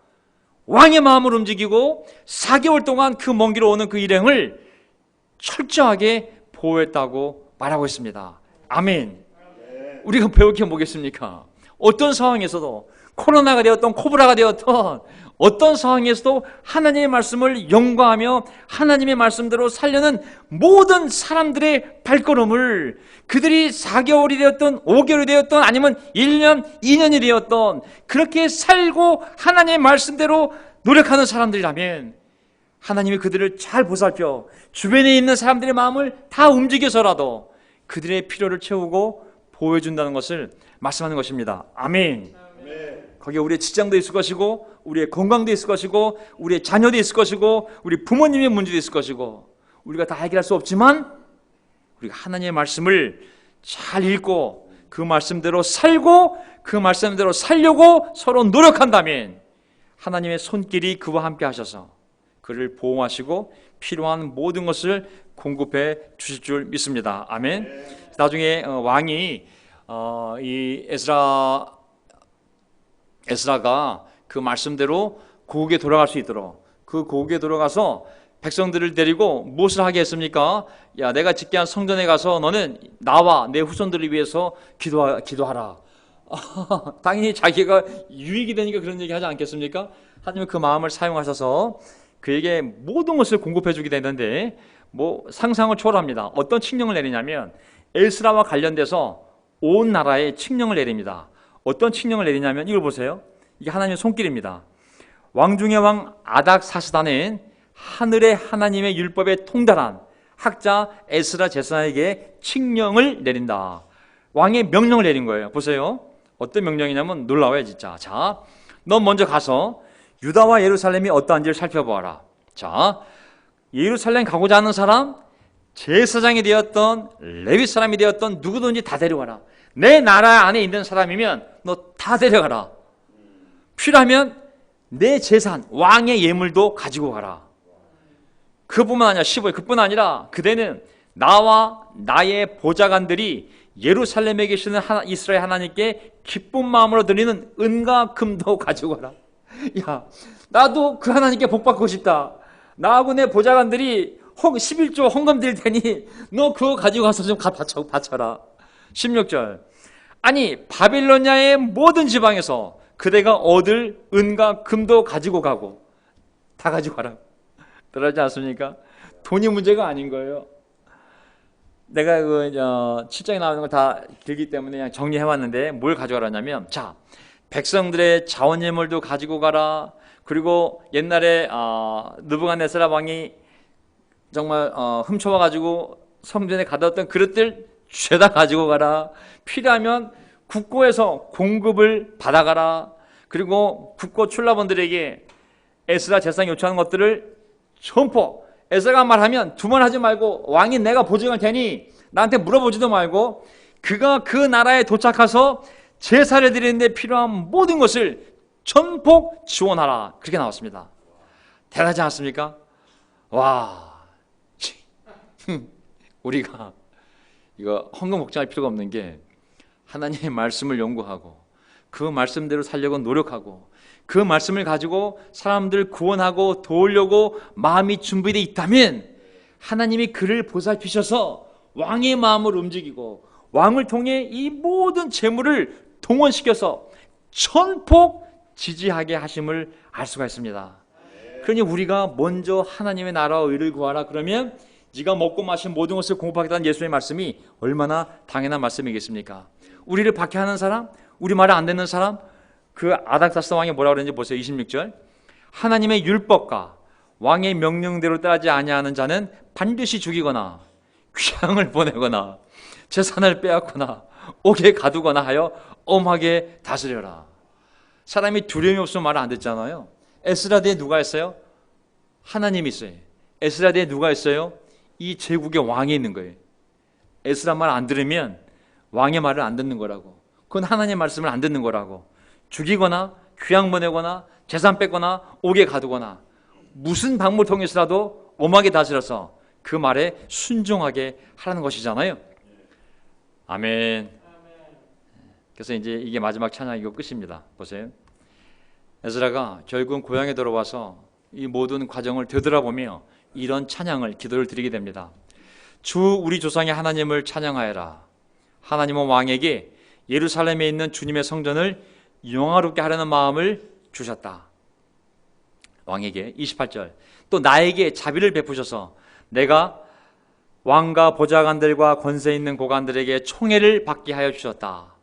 왕의 마음을 움직이고 4개월 동안 그 먼 길 오는 그 일행을 철저하게 보호했다고 말하고 있습니다. 아멘. 우리가 배울 게 뭐겠습니까? 어떤 상황에서도, 코로나가 되었던 코브라가 되었던 어떤 상황에서도 하나님의 말씀을 연구하며 하나님의 말씀대로 살려는 모든 사람들의 발걸음을, 그들이 4개월이 되었던 5개월이 되었던 아니면 1년, 2년이 되었던 그렇게 살고 하나님의 말씀대로 노력하는 사람들이라면 하나님이 그들을 잘 보살펴 주변에 있는 사람들의 마음을 다 움직여서라도 그들의 필요를 채우고 보호해준다는 것을 말씀하는 것입니다. 아멘. 거기에 우리의 직장도 있을 것이고 우리의 건강도 있을 것이고 우리의 자녀도 있을 것이고 우리 부모님의 문제도 있을 것이고, 우리가 다 해결할 수 없지만 우리가 하나님의 말씀을 잘 읽고 그 말씀대로 살고 그 말씀대로 살려고 서로 노력한다면 하나님의 손길이 그와 함께 하셔서 그를 보호하시고 필요한 모든 것을 공급해 주실 줄 믿습니다. 아멘. 나중에 왕이 이 에스라가 그 말씀대로 고국에 돌아갈 수 있도록, 그 고국에 돌아가서 백성들을 데리고 무엇을 하게 했습니까? 야, 내가 짓게 한 성전에 가서 너는 나와 내 후손들을 위해서 기도하라. 당연히 자기가 유익이 되니까 그런 얘기 하지 않겠습니까? 하지만 그 마음을 사용하셔서 그에게 모든 것을 공급해 주게 되는데, 뭐 상상을 초월합니다. 어떤 칙령을 내리냐면 에스라와 관련돼서 온 나라에 칙령을 내립니다. 어떤 칙령을 내리냐면 이걸 보세요. 이게 하나님의 손길입니다. 왕 중의 왕 아닥사스다는 하늘의 하나님의 율법에 통달한 학자 에스라 제사장에게 칙령을 내린다. 왕의 명령을 내린 거예요. 보세요. 어떤 명령이냐면 놀라워요 진짜. 자, 너 먼저 가서 유다와 예루살렘이 어떠한지를 살펴보아라. 자, 예루살렘 가고자 하는 사람, 제사장이 되었던 레위 사람이 되었던 누구든지 다 데려가라. 내 나라 안에 있는 사람이면 너 다 데려가라. 필요하면 내 재산, 왕의 예물도 가지고 가라. 그뿐만 아니라 15일, 그뿐 아니라 그대는 나와 나의 보좌관들이 예루살렘에 계시는 이스라엘 하나님께 기쁜 마음으로 드리는 은과 금도 가지고 가라. 야, 나도 그 하나님께 복 받고 싶다. 나하고 내 보좌관들이 11조 헌금 드릴 테니 너 그거 가지고 가서 좀 바쳐라. 16절. 아니 바빌로니아의 모든 지방에서 그대가 얻을 은과 금도 가지고 가고 다 가지고 가라. 들었지 않습니까? 돈이 문제가 아닌 거예요. 내가 그 7장에 나오는 걸 다 길기 때문에 그냥 정리해왔는데 뭘 가져가라냐면, 자, 백성들의 자원 예물도 가지고 가라. 그리고 옛날에 느부갓네살 왕이 정말 훔쳐와가지고 성전에 가뒀던 그릇들 죄다 가지고 가라. 필요하면 국고에서 공급을 받아가라. 그리고 국고 출납원들에게 에스라 제사장이 요청하는 것들을 전포, 에스라가 말하면 두말하지 말고 왕이 내가 보증할 테니 나한테 물어보지도 말고 그가 그 나라에 도착해서 제사를 드리는데 필요한 모든 것을 전폭 지원하라. 그렇게 나왔습니다. 대단하지 않습니까? 와, 우리가 이거 헌금 걱정할 필요가 없는 게 하나님의 말씀을 연구하고 그 말씀대로 살려고 노력하고 그 말씀을 가지고 사람들 구원하고 도우려고 마음이 준비되어 있다면 하나님이 그를 보살피셔서 왕의 마음을 움직이고 왕을 통해 이 모든 재물을 동원시켜서 전폭 지지하게 하심을 알 수가 있습니다. 그러니 우리가 먼저 하나님의 나라와 의를 구하라 그러면 네가 먹고 마신 모든 것을 공급하겠다는 예수의 말씀이 얼마나 당연한 말씀이겠습니까? 우리를 박해하는 사람, 우리 말을 안 듣는 사람, 그 아닥사스 왕이 뭐라고 그러는지 보세요. 26절. 하나님의 율법과 왕의 명령대로 따르지 아니하는 자는 반드시 죽이거나 귀향을 보내거나 재산을 빼앗거나 옥에 가두거나 하여 엄하게 다스려라. 사람이 두려움이 없으면 말을 안 듣잖아요. 에스라디에 누가 있어요? 하나님이 있어요. 에스라디에 누가 있어요? 이 제국의 왕이 있는 거예요. 에스라 말 안 들으면 왕의 말을 안 듣는 거라고. 그건 하나님의 말씀을 안 듣는 거라고. 죽이거나 귀양 보내거나 재산 뺏거나 옥에 가두거나 무슨 방법을 통해서라도 엄하게 다스려서 그 말에 순종하게 하라는 것이잖아요. 아멘. 그래서 이제 이게 마지막 찬양이고 끝입니다. 보세요. 에스라가 결국은 고향에 들어와서 이 모든 과정을 되돌아보며 이런 찬양을, 기도를 드리게 됩니다. 주 우리 조상의 하나님을 찬양하여라. 하나님은 왕에게 예루살렘에 있는 주님의 성전을 영화롭게 하려는 마음을 주셨다. 왕에게 28절. 또 나에게 자비를 베푸셔서 내가 왕과 보좌관들과 권세 있는 고관들에게 총애를 받게 하여 주셨다.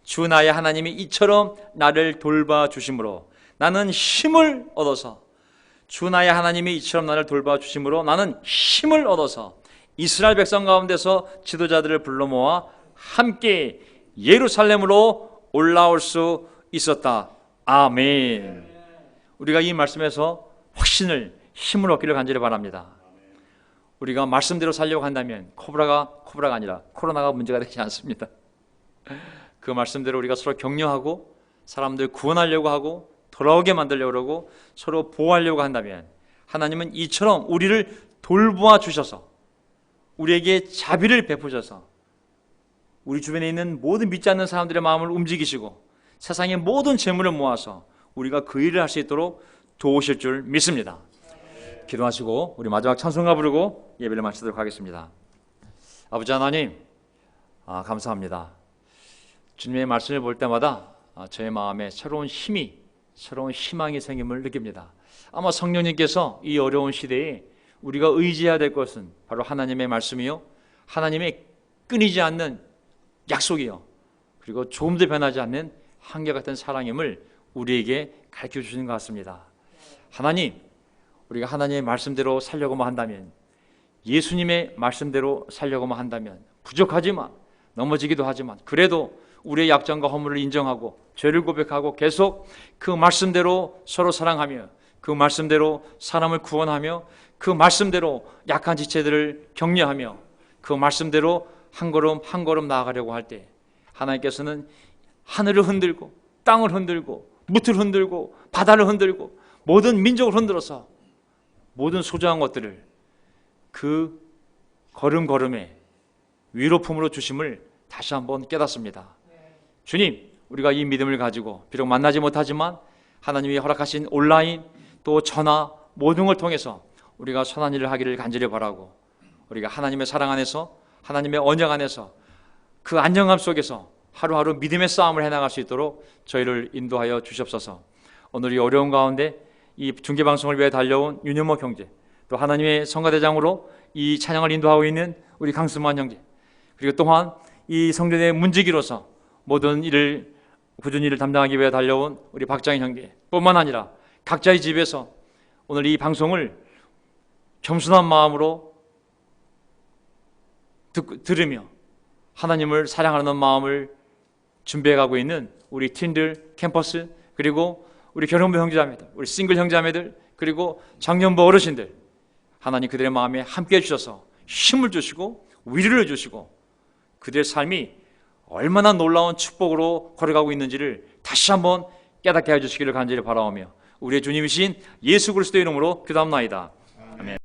주 나의 하나님이 이처럼 나를 돌봐 주심으로 나는 힘을 얻어서, 주 나의 하나님이 이처럼 나를 돌봐 주심으로 나는 힘을 얻어서 이스라엘 백성 가운데서 지도자들을 불러 모아 함께 예루살렘으로 올라올 수 있었다. 아멘. 우리가 이 말씀에서 확신을, 힘을 얻기를 간절히 바랍니다. 우리가 말씀대로 살려고 한다면 코브라가 아니라 코로나가 문제가 되지 않습니다. 그 말씀대로 우리가 서로 격려하고 사람들 구원하려고 하고 돌아오게 만들려고 하고 서로 보호하려고 한다면 하나님은 이처럼 우리를 돌보아 주셔서 우리에게 자비를 베푸셔서 우리 주변에 있는 모든 믿지 않는 사람들의 마음을 움직이시고 세상의 모든 재물을 모아서 우리가 그 일을 할 수 있도록 도우실 줄 믿습니다. 기도하시고 우리 마지막 찬송가 부르고 예배를 마치도록 하겠습니다. 아버지 하나님, 감사합니다. 주님의 말씀을 볼 때마다 저의 마음에 새로운 힘이, 새로운 희망이 생김을 느낍니다. 아마 성령님께서 이 어려운 시대에 우리가 의지해야 될 것은 바로 하나님의 말씀이요, 하나님의 끊이지 않는 약속이요, 그리고 조금도 변하지 않는 한결같은 사랑임을 우리에게 가르쳐 주시는 것 같습니다. 하나님, 우리가 하나님의 말씀대로 살려고만 한다면, 예수님의 말씀대로 살려고만 한다면 부족하지만, 넘어지기도 하지만, 그래도 우리의 약점과 허물을 인정하고 죄를 고백하고 계속 그 말씀대로 서로 사랑하며, 그 말씀대로 사람을 구원하며, 그 말씀대로 약한 지체들을 격려하며, 그 말씀대로 한 걸음 한 걸음 나아가려고 할 때 하나님께서는 하늘을 흔들고 땅을 흔들고 무트를 흔들고 바다를 흔들고 모든 민족을 흔들어서 모든 소중한 것들을 그 걸음걸음에 위로품으로 주심을 다시 한번 깨닫습니다. 주님, 우리가 이 믿음을 가지고 비록 만나지 못하지만 하나님이 허락하신 온라인 또 전화 모든 걸 통해서 우리가 선한 일을 하기를 간절히 바라고, 우리가 하나님의 사랑 안에서, 하나님의 언약 안에서, 그 안정감 속에서 하루하루 믿음의 싸움을 해나갈 수 있도록 저희를 인도하여 주시옵소서. 오늘 이 어려운 가운데 이 중계방송을 위해 달려온 윤현모 형제, 또 하나님의 성가대장으로 이 찬양을 인도하고 있는 우리 강승만 형제, 그리고 또한 이 성전의 문지기로서 모든 일을 꾸준히 일을 담당하기 위해 달려온 우리 박장인 형제 뿐만 아니라 각자의 집에서 오늘 이 방송을 겸손한 마음으로 들으며 하나님을 사랑하는 마음을 준비해가고 있는 우리 팀들, 캠퍼스, 그리고 우리 결혼부 형제자매들, 우리 싱글 형제자매들, 그리고 장년부 어르신들, 하나님 그들의 마음에 함께 해주셔서 힘을 주시고 위로를 주시고 그들의 삶이 얼마나 놀라운 축복으로 걸어가고 있는지를 다시 한번 깨닫게 해주시기를 간절히 바라오며 우리의 주님이신 예수 그리스도의 이름으로 기도합나이다. 아멘.